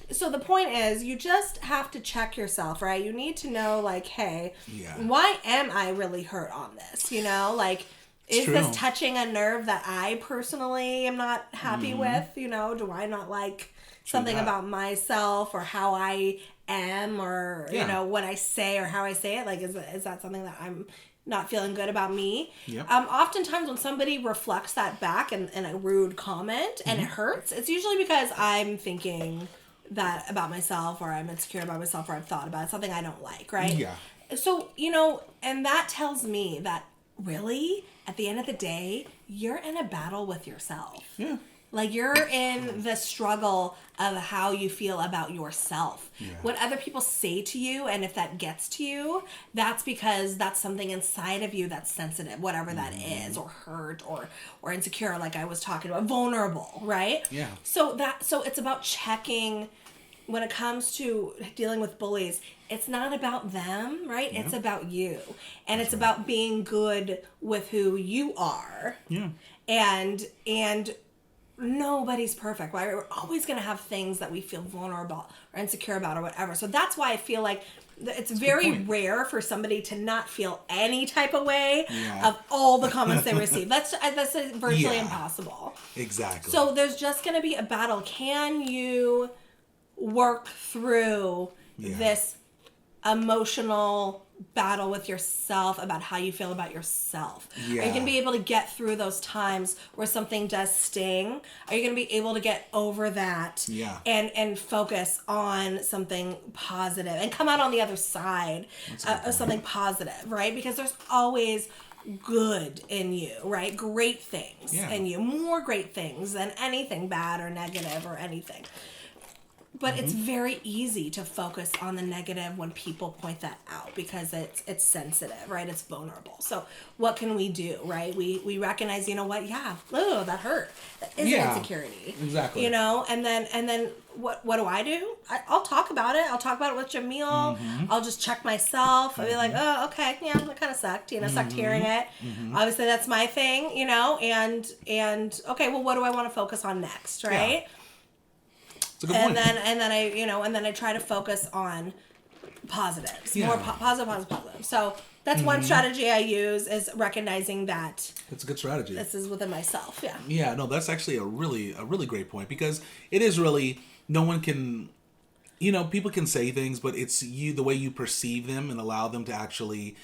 Speaker 1: so the point is, you just have to check yourself, right? You need to know, like, hey, why am I really hurt on this? You know, like, is this touching a nerve that I personally am not happy with? You know, do I not like something about myself or how I am, or you know, what I say or how I say it? Like, is that something that I'm not feeling good about me? Oftentimes when somebody reflects that back in a rude comment and it hurts, it's usually because I'm thinking that about myself, or I'm insecure about myself, or I've thought about something I don't like, right? Yeah. So, you know, and that tells me that really, at the end of the day, you're in a battle with yourself. Yeah. Like, you're in the struggle of how you feel about yourself. Yeah. What other people say to you, and if that gets to you, that's because that's something inside of you that's sensitive, whatever that is, or hurt, or insecure, like I was talking about, vulnerable, right? Yeah. So it's about checking. When it comes to dealing with bullies, it's not about them, right? Yeah. It's about you. And it's about being good with who you are. Yeah. And nobody's perfect, right? We're always going to have things that we feel vulnerable or insecure about or whatever. So that's why I feel like it's very rare for somebody to not feel any type of way of all the comments they receive. That's virtually impossible. Exactly. So there's just going to be a battle. Can you work through this emotional battle with yourself about how you feel about yourself? Are you going to be able to get through those times where something does sting? Are you going to be able to get over that and focus on something positive and come out on the other side of something positive, right? Because there's always good in you, right? Great things in you, more great things than anything bad or negative or anything. But it's very easy to focus on the negative when people point that out, because it's sensitive, right? It's vulnerable. So what can we do, right? We recognize, you know what? Yeah, oh, that hurt. That is an insecurity. Exactly. You know, and then what do? I'll talk about it. I'll talk about it with Jamil. I'll just check myself. I'll be like, oh, okay, yeah, that kind of sucked. You know, sucked hearing it. Obviously, that's my thing. You know, and okay, well, what do I want to focus on next, right? Yeah. And then I try to focus on positives, more positive. So that's one strategy I use, is recognizing that
Speaker 2: it's a good strategy.
Speaker 1: This is within myself. Yeah.
Speaker 2: Yeah. No, that's actually a really great point, because it is really, no one can, you know, people can say things, but it's you, the way you perceive them and allow them to actually,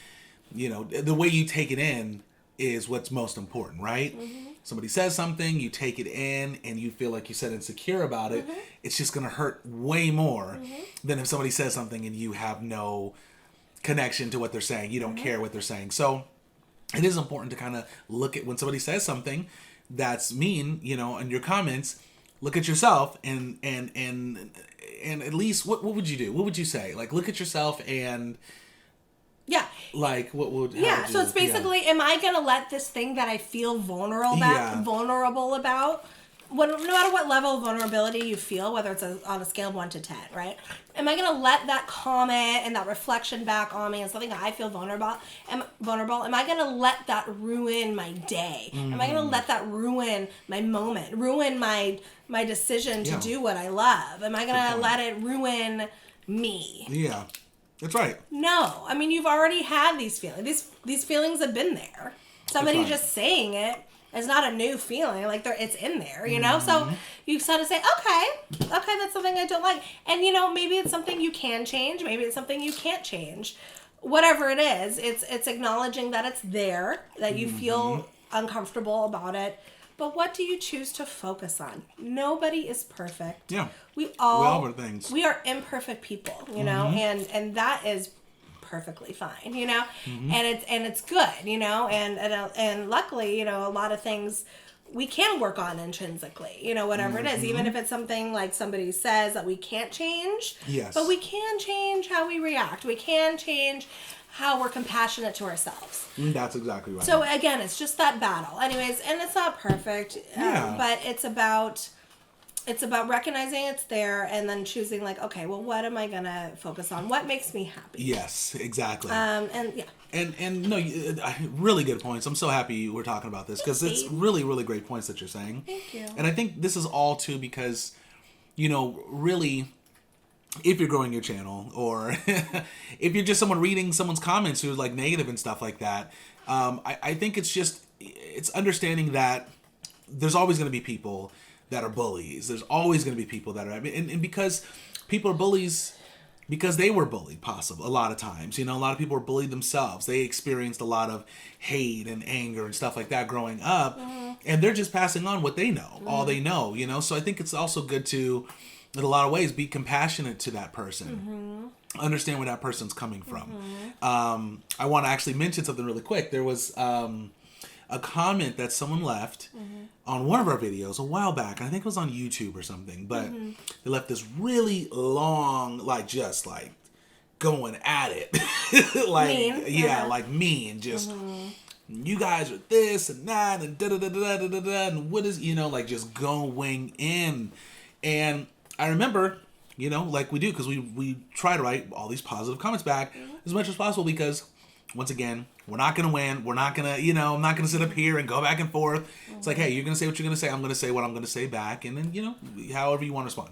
Speaker 2: you know, the way you take it in is what's most important, right? Somebody says something, you take it in, and you feel like you said insecure about it. It's just going to hurt way more than if somebody says something and you have no connection to what they're saying. You don't care what they're saying. So it is important to kind of look at when somebody says something that's mean, you know, in your comments, look at yourself and at least what would you do? What would you say? Like, look at yourself and...
Speaker 1: Yeah.
Speaker 2: Like, what would...
Speaker 1: So it's basically, am I going to let this thing that I feel vulnerable about, no matter what level of vulnerability you feel, whether it's on a scale of 1 to 10, right? Am I going to let that comment and that reflection back on me and something that I feel vulnerable? Am I going to let that ruin my day? Am I going to let that ruin my moment? Ruin my decision to do what I love? Am I going to let it ruin me?
Speaker 2: Yeah. That's right.
Speaker 1: No. I mean, you've already had these feelings. These feelings have been there. Somebody just saying it It's not a new feeling. Like, it's in there, you know? So you sort of say, okay, that's something I don't like. And, you know, maybe it's something you can change. Maybe it's something you can't change. Whatever it is, it's acknowledging that it's there, that you feel uncomfortable about it. But what do you choose to focus on? Nobody is perfect.
Speaker 2: Yeah.
Speaker 1: We all
Speaker 2: are things.
Speaker 1: We are imperfect people, you know, and that is perfectly fine, you know, and it's good, you know, and luckily, you know, a lot of things we can work on intrinsically, you know, whatever it is, even if it's something like somebody says that we can't change.
Speaker 2: Yes.
Speaker 1: But we can change how we react. We can change how we're compassionate to ourselves.
Speaker 2: That's exactly right.
Speaker 1: So again, it's just that battle. Anyways, and it's not perfect, but it's about recognizing it's there and then choosing like, okay, well, what am I gonna focus on? What makes me happy?
Speaker 2: Yes, exactly.
Speaker 1: And yeah.
Speaker 2: And no, really good points. I'm so happy we're talking about this because it's really, really great points that you're saying.
Speaker 1: Thank you.
Speaker 2: And I think this is all too because, you know, really, if you're growing your channel or if you're just someone reading someone's comments who's like negative and stuff like that, I think it's understanding that there's always going to be people that are bullies. There's always going to be people that are, and because people are bullies because they were bullied a lot of times, you know, a lot of people were bullied themselves. They experienced a lot of hate and anger and stuff like that growing up, and they're just passing on what they know, all they know, you know. So I think it's also good to, in a lot of ways, be compassionate to that person. Understand where that person's coming from. I want to actually mention something really quick. There was a comment that someone left on one of our videos a while back. I think it was on YouTube or something, but they left this really long, like, just like going at it. Like, mean. Like mean, just you guys are this and that and da da da da da da da, and what is, you know, like just going in. And I remember, you know, like we do, because we try to write all these positive comments back as much as possible, because once again, we're not going to win. We're not going to, you know, I'm not going to sit up here and go back and forth. It's like, hey, you're going to say what you're going to say. I'm going to say what I'm going to say back. And then, you know, however you want to respond.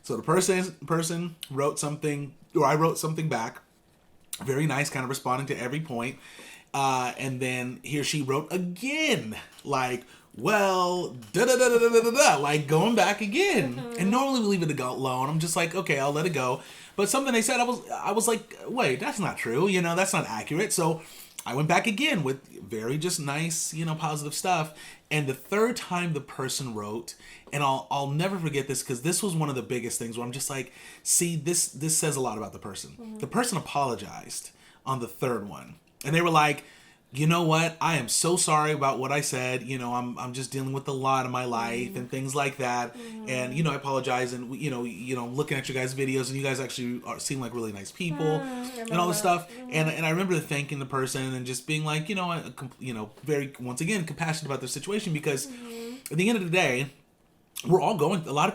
Speaker 2: So the person wrote something, or I wrote something back. Very nice, kind of responding to every point. And then he or she wrote again, like, well, da-da-da-da-da-da-da, like going back again. And normally we leave it alone. I'm just like, okay, I'll let it go. But something they said, I was like, wait, that's not true. You know, that's not accurate. So I went back again with very just nice, you know, positive stuff. And the third time the person wrote, and I'll never forget this, because this was one of the biggest things where I'm just like, see, this says a lot about the person. The person apologized on the third one. And they were like, you know what? I am so sorry about what I said. You know, I'm just dealing with a lot in my life and things like that. And, you know, I apologize. And, you know, looking at your guys' videos, and you guys actually seem like really nice people and all this stuff. And I remember thanking the person and just being like, you know, very, once again, compassionate about their situation, because at the end of the day, we're all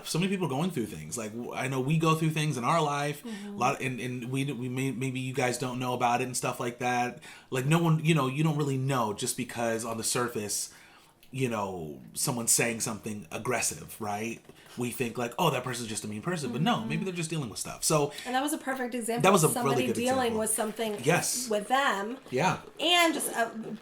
Speaker 2: so many people are going through things. Like, I know we go through things in our life, a lot, and we maybe you guys don't know about it and stuff like that. Like, no one, you know, you don't really know just because on the surface, you know, someone's saying something aggressive, right? We think like, oh, that person's just a mean person, but no, maybe they're just dealing with stuff. So, and
Speaker 1: that was a perfect example.
Speaker 2: That was a
Speaker 1: somebody
Speaker 2: really good
Speaker 1: dealing
Speaker 2: example.
Speaker 1: with something
Speaker 2: Yes.
Speaker 1: with them.
Speaker 2: Yeah.
Speaker 1: And just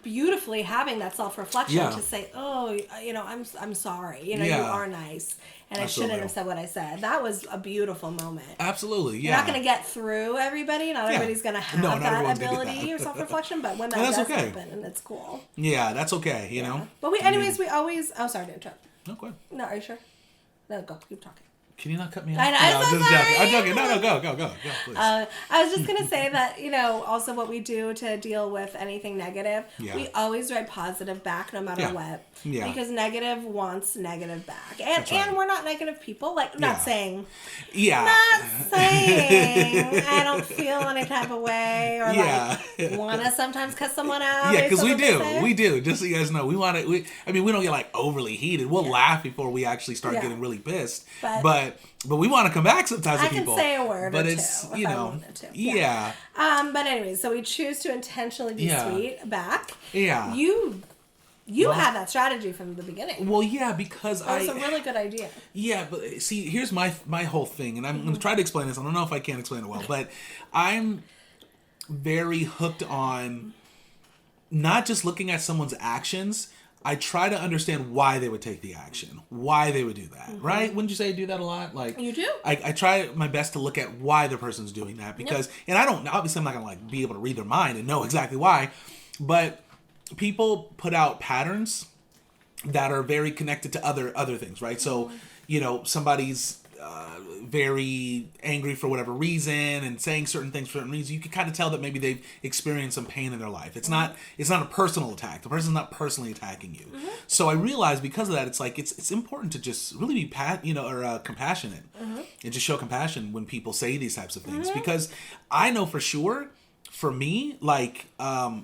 Speaker 1: beautifully having that self-reflection to say, oh, you know, I'm sorry. You know, you are nice. And I shouldn't have said what I said. That was a beautiful moment.
Speaker 2: Absolutely, yeah.
Speaker 1: You're not going to get through everybody. Not everybody's going to have that ability or self-reflection, but when that does happen, and it's cool.
Speaker 2: Yeah, that's okay, you know?
Speaker 1: But we always... Oh, sorry to interrupt.
Speaker 2: No, go ahead.
Speaker 1: No, are you sure? No, go. Keep talking.
Speaker 2: Can you not cut me off?
Speaker 1: I'm so
Speaker 2: just
Speaker 1: sorry.
Speaker 2: joking. I'm joking. No, go, please.
Speaker 1: I was just going to say that, you know, also what we do to deal with anything negative, we always write positive back no matter what. Yeah. Because negative wants negative back. And we're not negative people. Like, not saying I don't feel any type of way or like want to sometimes cut someone out.
Speaker 2: Yeah, because we do. Just so you guys know, we don't get like overly heated. We'll laugh before we actually start getting really pissed. But we want to come back sometimes to people.
Speaker 1: I can say a word
Speaker 2: but
Speaker 1: or
Speaker 2: it's,
Speaker 1: two
Speaker 2: you
Speaker 1: if
Speaker 2: know,
Speaker 1: I wanted to.
Speaker 2: Yeah.
Speaker 1: But anyway, so we choose to intentionally be sweet back.
Speaker 2: Yeah.
Speaker 1: You had that strategy from the beginning.
Speaker 2: Well, yeah, because
Speaker 1: That's a really good idea.
Speaker 2: Yeah, but see, here's my whole thing, and I'm going to try to explain this. I don't know if I can explain it well, but I'm very hooked on not just looking at someone's actions. I try to understand why they would take the action, why they would do that, right? Wouldn't you say you do that a lot? Like
Speaker 1: you do.
Speaker 2: I try my best to look at why the person's doing that because, and I don't, obviously I'm not gonna like be able to read their mind and know exactly why, but people put out patterns that are very connected to other things, right? So, you know, somebody's very angry for whatever reason and saying certain things for certain reasons, you can kind of tell that maybe they've experienced some pain in their life. It's not a personal attack. The person's not personally attacking you. So I realized because of that, it's like it's important to just really be compassionate and just show compassion when people say these types of things because I know for sure. For me, like,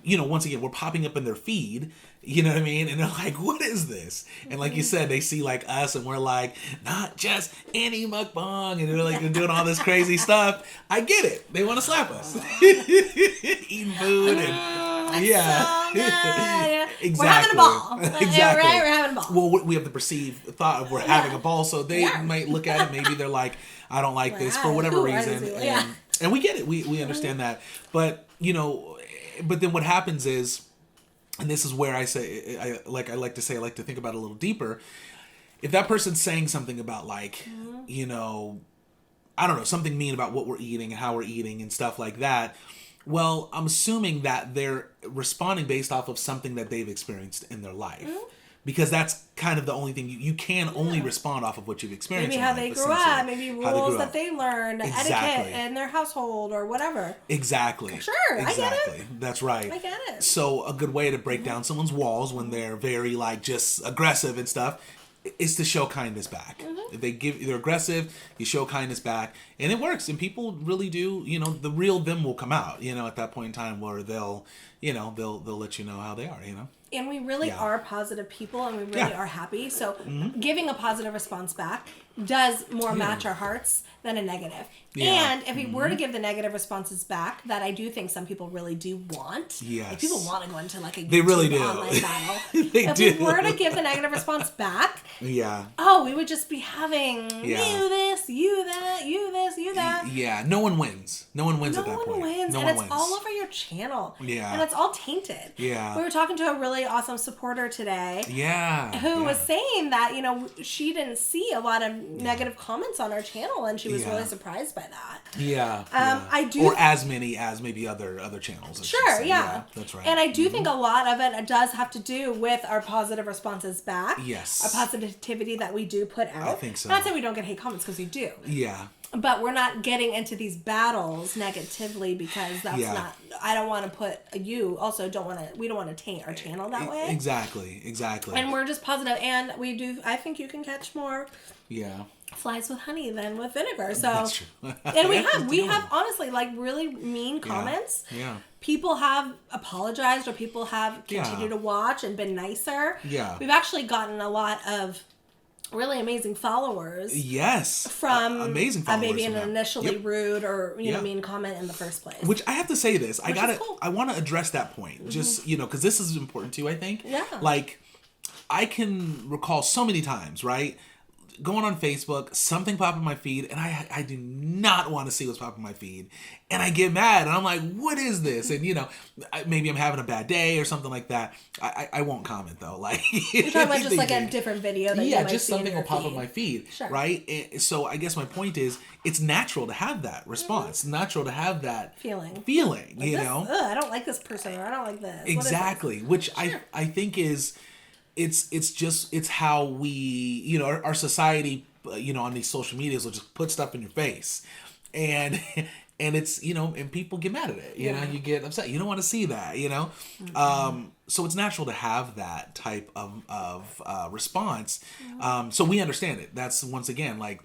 Speaker 2: you know, once again, we're popping up in their feed, you know what I mean? And they're like, what is this? And like you said, they see like us and we're like, not just any mukbang. And they're like, they're doing all this crazy stuff. I get it. They want to slap us. Eating food and
Speaker 1: yeah.
Speaker 2: Exactly.
Speaker 1: We're having a ball.
Speaker 2: Exactly.
Speaker 1: Yeah, right? We're having a ball.
Speaker 2: Well, we have the perceived thought of we're having a ball. So they might look at it. Maybe they're like, I don't like this for whatever reason. And we get it. We understand that. But, you know, but then what happens is, and this is where I say, I like to think about it a little deeper. If that person's saying something about like, you know, I don't know, something mean about what we're eating and how we're eating and stuff like that. Well, I'm assuming that they're responding based off of something that they've experienced in their life. Because that's kind of the only thing you can only respond off of what you've experienced.
Speaker 1: Maybe how they grew up, maybe rules that they learned, etiquette in their household or whatever.
Speaker 2: Exactly.
Speaker 1: Sure, exactly. I get it.
Speaker 2: That's right.
Speaker 1: I get it.
Speaker 2: So a good way to break down someone's walls when they're very like just aggressive and stuff is to show kindness back. If they're aggressive, you show kindness back, and it works. And people really do. You know, the real them will come out. You know, at that point in time where they'll let you know how they are. You know.
Speaker 1: And we really are positive people, and we really are happy. So giving a positive response back does more match our hearts than a negative. Yeah. And if we were to give the negative responses back, that I do think some people really do want. Yes. Like people want to go into like a YouTube online battle. If we were to give the negative response back, we would just be having you this, you that, you this, you that.
Speaker 2: Yeah. No one wins. No one wins at that point. No one wins.
Speaker 1: It's all over your channel.
Speaker 2: Yeah.
Speaker 1: And it's all tainted.
Speaker 2: Yeah.
Speaker 1: We were talking to a really awesome supporter today.
Speaker 2: Yeah.
Speaker 1: Who was saying that, you know, she didn't see a lot of negative comments on our channel, and she was really surprised by that.
Speaker 2: Yeah.
Speaker 1: I do.
Speaker 2: Or as many as maybe other channels.
Speaker 1: Sure, yeah.
Speaker 2: That's right.
Speaker 1: And I do think a lot of it does have to do with our positive responses back.
Speaker 2: Yes.
Speaker 1: Our positivity that we do put out.
Speaker 2: I think so.
Speaker 1: Not that we don't get hate comments, because we do.
Speaker 2: Yeah.
Speaker 1: But we're not getting into these battles negatively, because that's not. I don't want to put you. Also, we don't want to taint our channel that way.
Speaker 2: Exactly.
Speaker 1: And we're just positive, and we do. I think you can catch more.
Speaker 2: Yeah.
Speaker 1: Flies with honey than with vinegar. So
Speaker 2: that's true.
Speaker 1: And we have honestly like really mean comments.
Speaker 2: Yeah.
Speaker 1: People have apologized, or people have continued to watch and been nicer.
Speaker 2: Yeah.
Speaker 1: We've actually gotten a lot of really amazing followers.
Speaker 2: Yes.
Speaker 1: From
Speaker 2: amazing followers.
Speaker 1: Maybe an initially rude or mean comment in the first place.
Speaker 2: Which I have to say this. I want to address that point. Just, because this is important too, I think.
Speaker 1: Yeah.
Speaker 2: Like, I can recall so many times, right? Going on Facebook, something pop in my feed, and I do not want to see what's popping in my feed. And I get mad, and I'm like, what is this? And, maybe I'm having a bad day or something like that. I won't comment, though. Like,
Speaker 1: you're talking about just like a different video that you might
Speaker 2: just
Speaker 1: see
Speaker 2: something
Speaker 1: in your
Speaker 2: will pop
Speaker 1: feed.
Speaker 2: up my feed,
Speaker 1: sure.
Speaker 2: Right? So I guess my point is, it's natural to have that response. Natural to have that
Speaker 1: feeling,
Speaker 2: like
Speaker 1: I don't like this person, or I don't like this.
Speaker 2: Exactly. Which I think is... It's how we, our society, on these social medias will just put stuff in your face. And it's, and people get mad at it, you know, you get upset. You don't want to see that, so it's natural to have that type of response. So we understand it. That's, once again, like,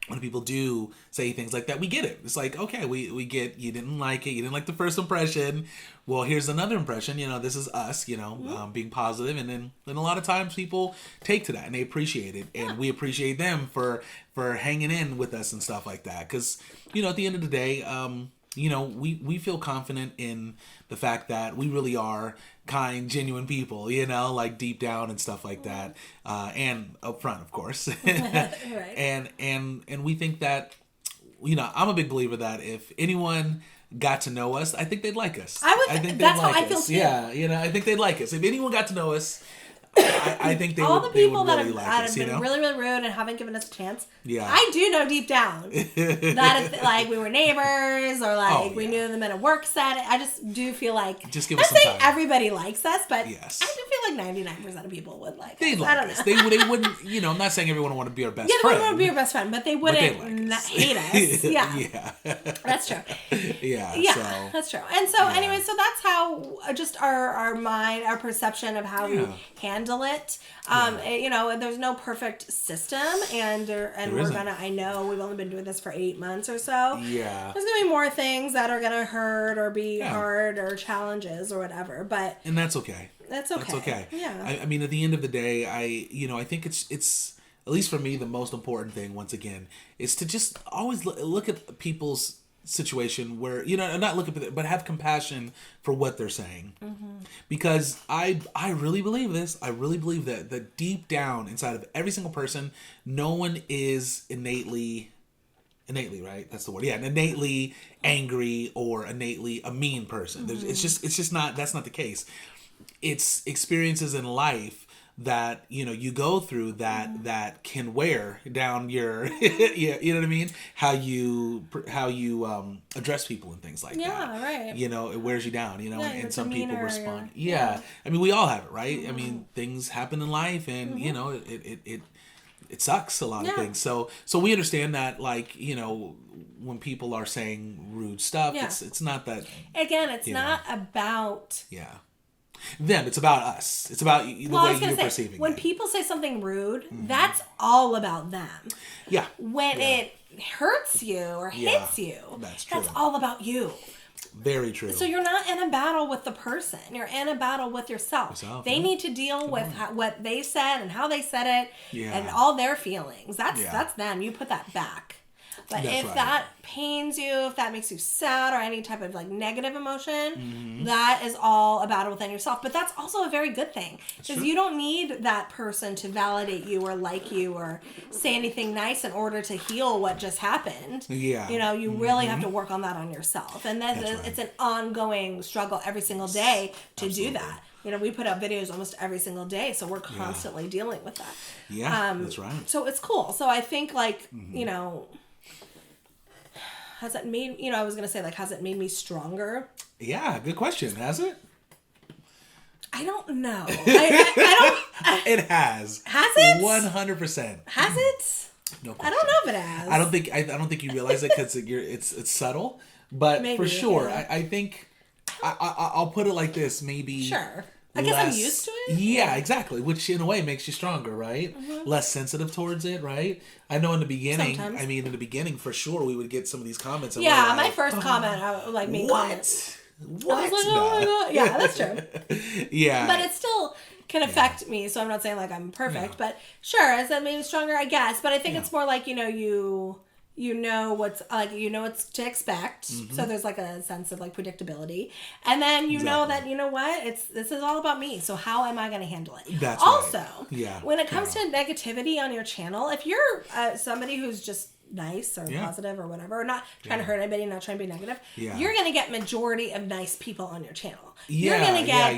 Speaker 2: when people do say things like that, we get it. It's like, okay, we get, you didn't like it. You didn't like the first impression. Well, here's another impression. This is us, being positive. And then a lot of times people take to that and they appreciate it. And we appreciate them for hanging in with us and stuff like that. Because, at the end of the day, we feel confident in the fact that we really are kind, genuine people, like deep down and stuff like that, and up front, of course.
Speaker 1: Right.
Speaker 2: And we think that, I'm a big believer that if anyone got to know us, I think they'd like us.
Speaker 1: I think that's how I feel too.
Speaker 2: Yeah, I think they'd like us. If anyone got to know us, I think
Speaker 1: all the people that
Speaker 2: really
Speaker 1: have been really, really rude and haven't given us a chance. Yeah, I do know deep down that if, like, we were neighbors or like we knew them in a work setting. I just do feel like
Speaker 2: just give us some time.
Speaker 1: Everybody likes us, but yes. I do feel like 99% of people would like us.
Speaker 2: Like us. They wouldn't. You know, I'm not saying everyone would want to be our best friend.
Speaker 1: Yeah, they wouldn't want to be our best friend, but they wouldn't hate us. Yeah,
Speaker 2: yeah,
Speaker 1: that's true.
Speaker 2: Yeah,
Speaker 1: so. That's true. And so anyway, so that's how just our mind, our perception of how we handle it. You know, there's no perfect system, and we're gonna. I know we've only been doing this for 8 months or so.
Speaker 2: Yeah,
Speaker 1: there's gonna be more things that are gonna hurt or be hard or challenges or whatever. But
Speaker 2: that's okay.
Speaker 1: That's okay.
Speaker 2: That's okay.
Speaker 1: Yeah.
Speaker 2: I mean, at the end of the day, I think it's at least for me the most important thing. Once again, is to just always look at people's situation where, you know, not look at it, but have compassion for what they're saying. Because I really believe this. I really believe that deep down inside of every single person, no one is innately right? That's the word. Yeah, innately angry or innately a mean person. It's just not. That's not the case. It's experiences in life that, you know, you go through that can wear down your you know what I mean, how you address people and things like that.
Speaker 1: Yeah, right.
Speaker 2: You know, it wears you down, you know, and some people respond. Yeah. I mean, we all have it, right? I mean, things happen in life, and you know, it sucks, a lot of things. So we understand that, like, you know, when people are saying rude stuff, it's not that,
Speaker 1: again, it's not about
Speaker 2: them, it's about us. It's about the way you're perceiving
Speaker 1: when
Speaker 2: it.
Speaker 1: People say something rude, that's all about them.
Speaker 2: Yeah.
Speaker 1: When it hurts you or hits you, that's all about you.
Speaker 2: Very true.
Speaker 1: So you're not in a battle with the person. You're in a battle with yourself. They need to deal with what they said and how they said it and all their feelings. That's them. You put that back. But if that pains you, if that makes you sad or any type of like negative emotion, that is all a battle within yourself. But that's also a very good thing, because you don't need that person to validate you or like you or say anything nice in order to heal what just happened. Yeah. You know, you really have to work on that on yourself. And it's an ongoing struggle every single day to do that. You know, we put out videos almost every single day, so we're constantly dealing with that.
Speaker 2: Yeah, that's right.
Speaker 1: So it's cool. So I think, like, you know... Has it made, you know, I was going to say, like, has it made me stronger?
Speaker 2: Yeah, good question. Has it?
Speaker 1: I don't know. I don't.
Speaker 2: It has.
Speaker 1: Has it?
Speaker 2: 100%.
Speaker 1: Has it?
Speaker 2: No question.
Speaker 1: I don't know if it has.
Speaker 2: I don't think you realize it because it's subtle, but maybe, for sure, I think I'll put it like this. Maybe.
Speaker 1: Sure. I guess I'm used to it.
Speaker 2: Yeah, exactly. Which in a way makes you stronger, right? Less sensitive towards it, right? I know in the beginning. Sometimes. I mean, in the beginning, for sure, we would get some of these comments. And
Speaker 1: yeah, my first comment, like, me comments.
Speaker 2: What? I was like, oh my God.
Speaker 1: Yeah, that's true.
Speaker 2: Yeah.
Speaker 1: But it still can affect me, so I'm not saying, like, I'm perfect. But sure, has that made me stronger? I guess. But I think it's more like, you know, you know what's like, you know what's to expect, so there's like a sense of like predictability, and then you know that, you know what, this is all about me, so how am I going to handle it?
Speaker 2: That's
Speaker 1: also
Speaker 2: right.
Speaker 1: When it comes to negativity on your channel, if you're somebody who's just nice or positive or whatever, or not trying to hurt anybody, not trying to be negative, you're going to get majority of nice people on your channel. You're going to get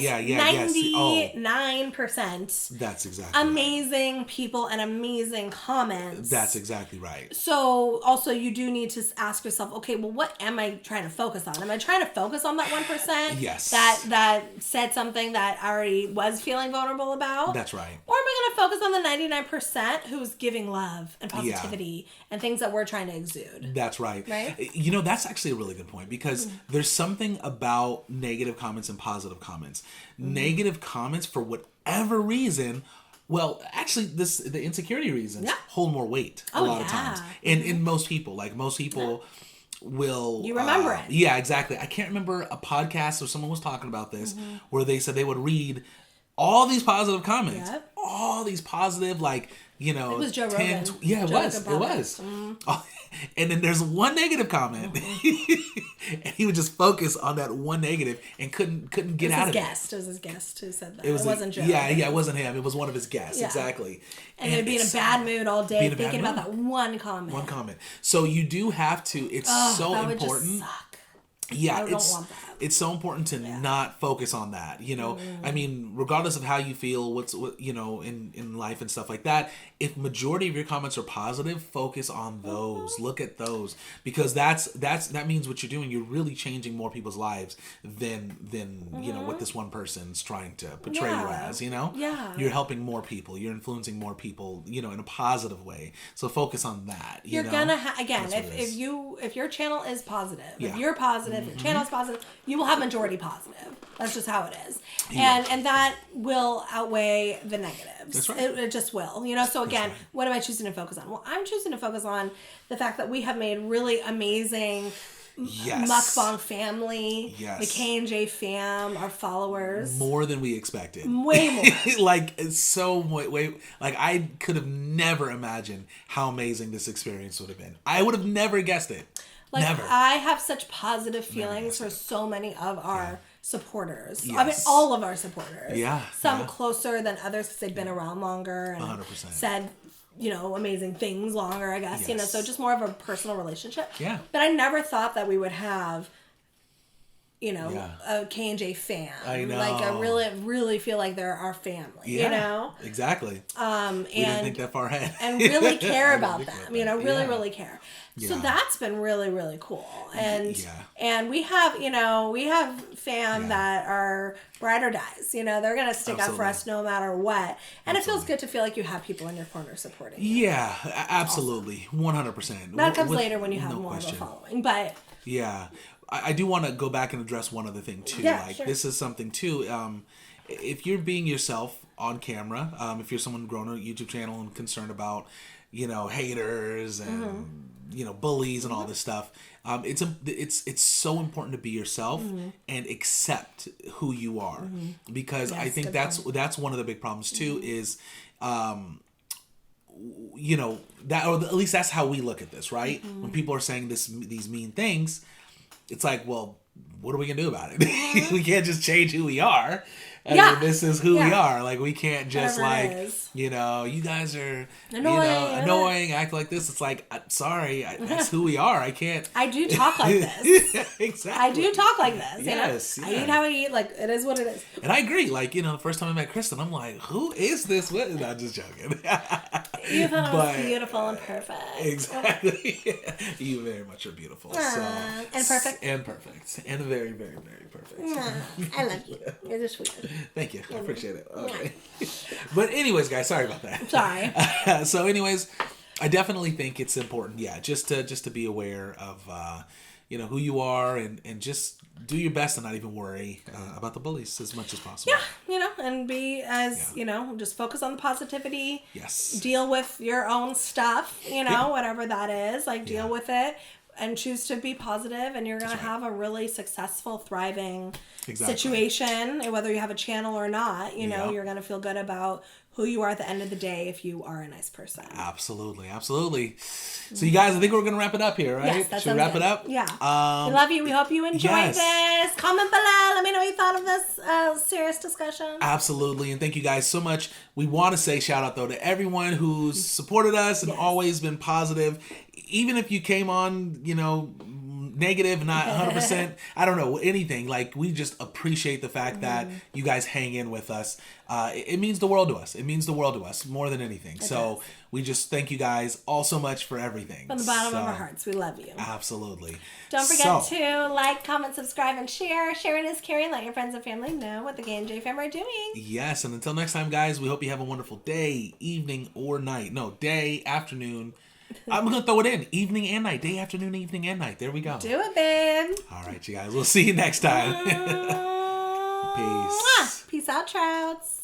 Speaker 1: 99%
Speaker 2: that's exactly
Speaker 1: amazing people and amazing comments.
Speaker 2: That's exactly right.
Speaker 1: So also you do need to ask yourself, okay, well, what am I trying to focus on? Am I trying to focus on that 1%?
Speaker 2: Yes.
Speaker 1: That said something that I already was feeling vulnerable about?
Speaker 2: That's right.
Speaker 1: Or am I going to focus on the 99% who's giving love and positivity and things that we're trying to exude?
Speaker 2: That's right.
Speaker 1: Right?
Speaker 2: You know, that's actually a really good point, because there's something about negative comments and positive comments. Negative comments, for whatever reason, well, actually, the insecurity reasons hold more weight a lot of times. In most people, like most people will...
Speaker 1: You remember it.
Speaker 2: Yeah, exactly. I can't remember a podcast or someone was talking about this where they said they would read all these positive comments. Yep. All these positive, like, you know...
Speaker 1: It was Joe Rogan.
Speaker 2: Yeah, it was. It was. And then there's one negative comment. And he would just focus on that one negative and couldn't get out of it.
Speaker 1: It was his guest who said that. It wasn't Joe.
Speaker 2: Yeah, it wasn't him. It was one of his guests. Yeah. Exactly.
Speaker 1: And they'd be in a bad mood all day thinking about that one comment.
Speaker 2: One comment. So you do have to, it's so important.
Speaker 1: Would just suck.
Speaker 2: Yeah,
Speaker 1: I don't want that.
Speaker 2: it's so important to not focus on that. You know, I mean, regardless of how you feel, what you know in life and stuff like that. If majority of your comments are positive, focus on those. Look at those, because that means what you're doing. You're really changing more people's lives than you know what this one person's trying to portray you as. You know, you're helping more people. You're influencing more people. You know, in a positive way. So focus on that.
Speaker 1: You're gonna again if your channel is positive, if you're positive, your channel's positive, you will have majority positive. That's just how it is, and that will outweigh the negatives.
Speaker 2: That's right.
Speaker 1: It just will, you know. So again, what am I choosing to focus on? Well, I'm choosing to focus on the fact that we have made really amazing mukbang family, the K&J fam, our followers.
Speaker 2: More than we expected.
Speaker 1: Way more.
Speaker 2: Like, it's so way. Like, I could have never imagined how amazing this experience would have been. I would have never guessed it. Like, never.
Speaker 1: I have such positive feelings for so many of our supporters. I mean, all of our supporters. Some closer than others because they've been around longer and
Speaker 2: 100%.
Speaker 1: said, you know, amazing things longer, I guess. You know, so just more of a personal relationship.
Speaker 2: Yeah.
Speaker 1: But I never thought that we would have, you know, a K&J fan.
Speaker 2: I know.
Speaker 1: Like, I really feel like they're our family, you know?
Speaker 2: Exactly. We didn't think that far ahead.
Speaker 1: And really care about them, you know, really care. So that's been really, really cool. And we have, you know, fam that are ride or dies. You know, they're going to stick up for us no matter what. And it feels good to feel like you have people in your corner supporting you.
Speaker 2: Yeah, absolutely. Awesome. 100%.
Speaker 1: That comes later when you have more of a following. But
Speaker 2: yeah. I do want to go back and address one other thing too. This is something too. If you're being yourself on camera, if you're someone growing a YouTube channel and concerned about, you know, haters and you know, bullies and all this stuff, it's so important to be yourself and accept who you are, because I think that's one of the big problems too. Is you know, that, or at least that's how we look at this, right? When people are saying these mean things, it's like, well, what are we gonna do about it? We can't just change who we are. I mean, this is who we are. Like, we can't just you know, you guys are annoying, act like this. It's like, sorry, that's who we are. I can't.
Speaker 1: I do talk like this.
Speaker 2: Exactly.
Speaker 1: I do talk like this.
Speaker 2: Yes.
Speaker 1: You know? I eat how I eat. Like, it is what it is.
Speaker 2: And I agree. Like, you know, the first time I met Kristen, I'm like, who is this? What? No, I'm just joking.
Speaker 1: You thought I was beautiful and perfect.
Speaker 2: Exactly. You very much are beautiful.
Speaker 1: And perfect.
Speaker 2: And perfect. And very, very, very perfect.
Speaker 1: I love you. You're the sweetest.
Speaker 2: Thank you. I appreciate it. Okay. But anyways, guys, sorry about that.
Speaker 1: Sorry.
Speaker 2: So anyways, I definitely think it's important, just to be aware of you know, who you are, and just do your best and not even worry about the bullies as much as possible.
Speaker 1: Yeah, you know, and be as, you know, just focus on the positivity.
Speaker 2: Yes.
Speaker 1: Deal with your own stuff, you know, whatever that is. Like, deal with it and choose to be positive, and you're going to have a really successful, thriving situation. And whether you have a channel or not, you know, you're going to feel good about who you are at the end of the day if you are a nice person. Absolutely.
Speaker 2: So you guys, I think we're going to wrap it up here, right?
Speaker 1: Yes,
Speaker 2: Should we wrap it up?
Speaker 1: Yeah. We love you. We hope you enjoyed this. Comment below. Let me know what you thought of this serious discussion.
Speaker 2: Absolutely. And thank you guys so much. We want to say shout out, though, to everyone who's supported us and always been positive. Even if you came on, you know, negative, not 100%, I don't know, anything. Like, we just appreciate the fact that you guys hang in with us. It means the world to us. It means the world to us more than anything. So we just thank you guys all so much for everything.
Speaker 1: From the bottom of our hearts, we love you.
Speaker 2: Absolutely.
Speaker 1: Don't forget to like, comment, subscribe, and share. Sharing is caring. Let your friends and family know what the K&J fam are doing.
Speaker 2: Yes, and until next time, guys, we hope you have a wonderful day, evening, or night. No, day, afternoon. I'm going to throw it in. Evening and night. Day, afternoon, evening, and night. There we go.
Speaker 1: Do it, babe.
Speaker 2: All right, you guys. We'll see you next time. Peace.
Speaker 1: Peace out, Trouts.